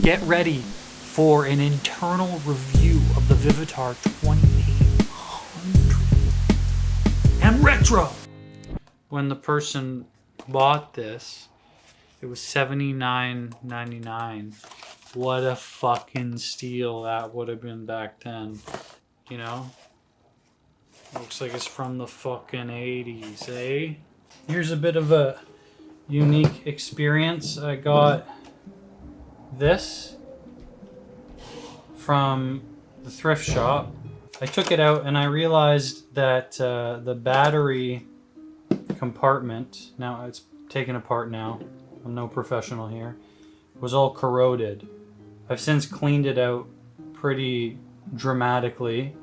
Get ready for an internal review of the Vivitar 2800 and retro. When the person bought this, it was $79.99. What a fucking steal that would have been back then, you know? Looks like it's from the fucking 80s, eh? Here's a bit of a unique experience. I got this from the thrift shop. I took it out and I realized that the battery compartment, now it's taken apart now, I'm no professional here, was all corroded. I've since cleaned it out pretty dramatically.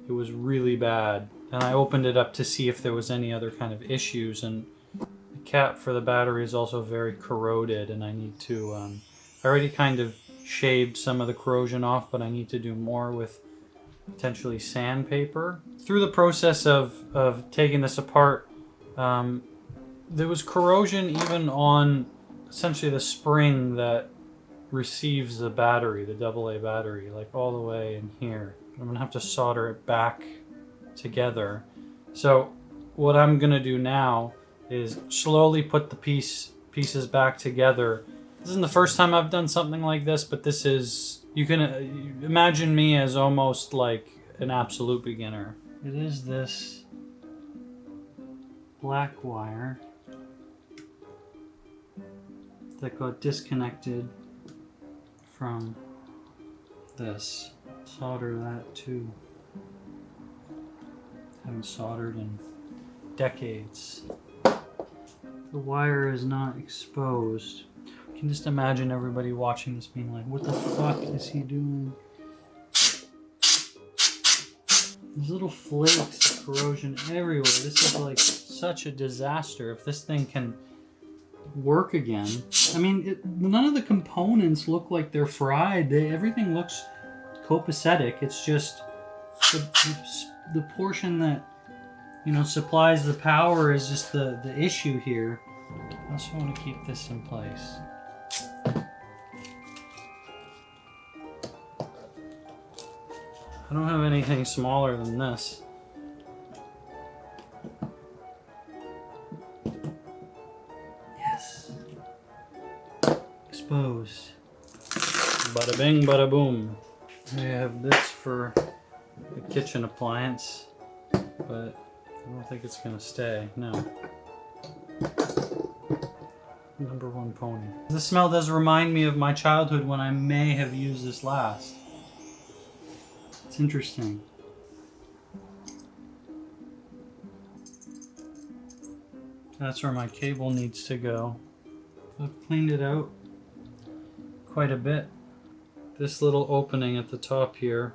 It was really bad. And I opened it up to see if there was any other kind of issues, and the cap for the battery is also very corroded, and I need to, I already kind of shaved some of the corrosion off, but I need to do more with potentially sandpaper. Through the process of taking this apart, there was corrosion even on essentially the spring that receives the battery, the AA battery, like all the way in here. I'm gonna have to solder it back together. So what I'm gonna do now is slowly put the pieces back together. This isn't the first time I've done something like this, but this is, you can imagine me as almost like an absolute beginner. It is this black wire that got disconnected from this. Solder that too. Haven't soldered in decades. The wire is not exposed. You can just imagine everybody watching this being like, what the fuck is he doing? There's little flakes of corrosion everywhere. This is like such a disaster. If this thing can work again. I mean, none of the components look like they're fried. Everything looks copacetic. It's just the portion that, you know, supplies the power is just the issue here. I also want to keep this in place. I don't have anything smaller than this. Yes. Exposed. Bada bing, bada boom. I have this for the kitchen appliance, but I don't think it's gonna stay. No. Number one pony. The smell does remind me of my childhood when I may have used this last. It's interesting. That's where my cable needs to go. I've cleaned it out quite a bit. This little opening at the top here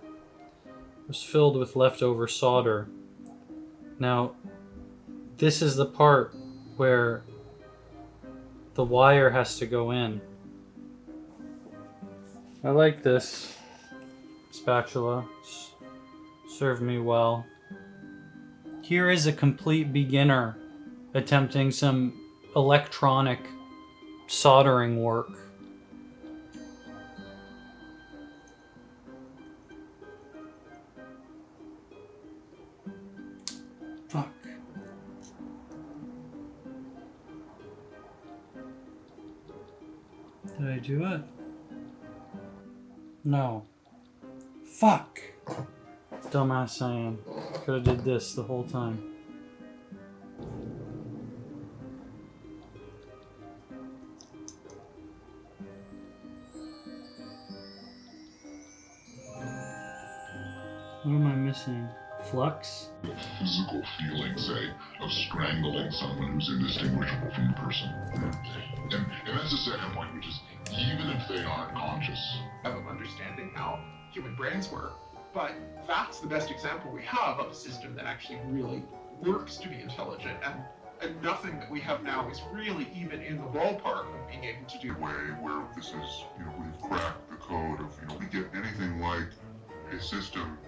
was filled with leftover solder. Now, this is the part where the wire has to go in. I like this spatula. It's served me well. Here is a complete beginner attempting some electronic soldering work. Fuck. Did I do it? No. Fuck. Dumbass I am. Could have did this the whole time. What am I missing? Flux? The physical feeling, say, of strangling someone who's indistinguishable from the person. And that's the second point, which is, even if they aren't conscious, of understanding how human brains work, but that's the best example we have of a system that actually really works to be intelligent, and nothing that we have now is really even in the ballpark of being able to do. way where this is, we've cracked the code of, we get anything like a system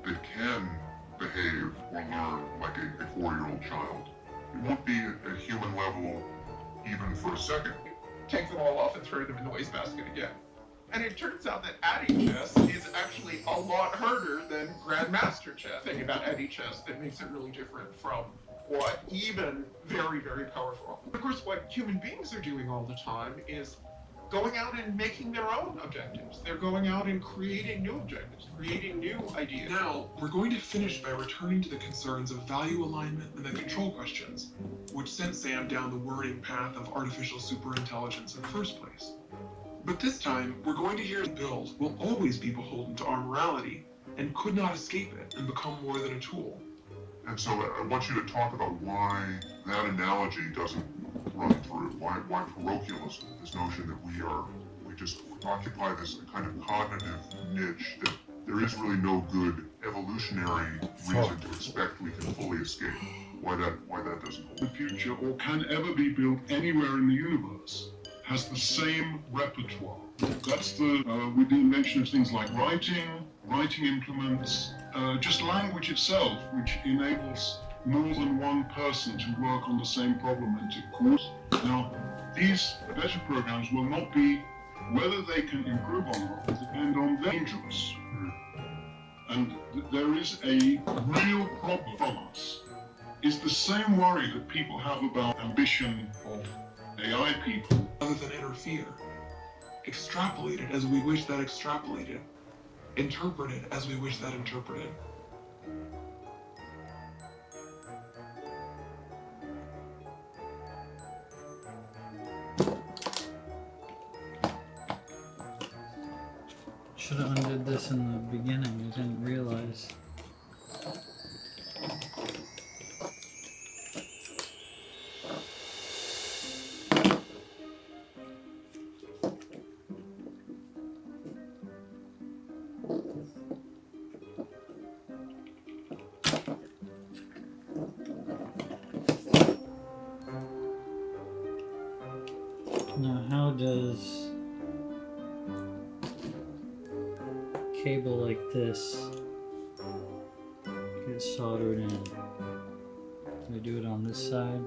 that can behave or learn like a 4-year-old child. It won't be at human level even for a second. Take them all off and throw them in the wastebasket again. And it turns out that Addy chess is actually a lot harder than Grandmaster chess. The thing about Addy chess that makes it really different from what even very, very powerful. Of course, what human beings are doing all the time is going out and making their own objectives. They're going out and creating new objectives, creating new ideas. Now, we're going to finish by returning to the concerns of value alignment and the control questions, which sent Sam down the worrying path of artificial superintelligence in the first place. But this time, we're going to hear Bill will always be beholden to our morality and could not escape it and become more than a tool. And so I want you to talk about why that analogy doesn't run through. Why parochialism, this notion that we just occupy this kind of cognitive niche that there is really no good evolutionary reason to expect we can fully escape. Why that doesn't hold. The future, or can ever be built anywhere in the universe, has the same repertoire. That's with the invention of things like writing implements, just language itself, which enables more than one person to work on the same problem and to course. Now, these better programs will not be, whether they can improve or not, will depend on their dangerous. And there is a real problem from us. It's the same worry that people have about ambition of AI people. Other than interfere, extrapolate it as we wish that extrapolated, interpret it as we wish that interpreted. Should have undid this in the beginning. I didn't realize. Now, how does cable like this get soldered in? Do I do it on this side?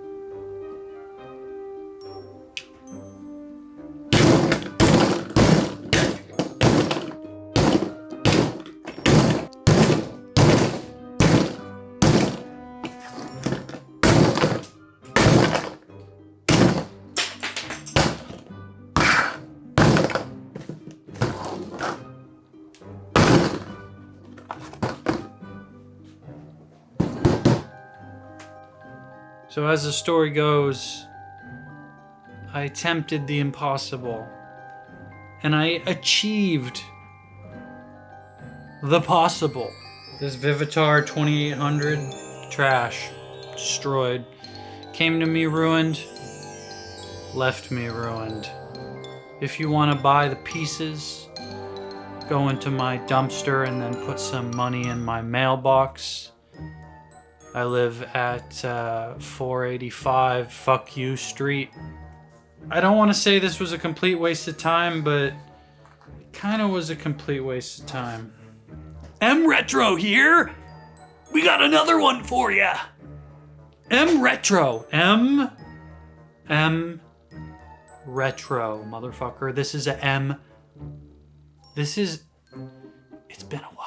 So as the story goes, I attempted the impossible, and I achieved the possible. This Vivitar 2800, trash, destroyed, came to me ruined, left me ruined. If you want to buy the pieces, go into my dumpster and then put some money in my mailbox. I live at 485 Fuck You Street. I don't want to say this was a complete waste of time, but it kind of was a complete waste of time. M Retro here! We got another one for ya! M Retro. M Retro, motherfucker. This is a M. It's been a while.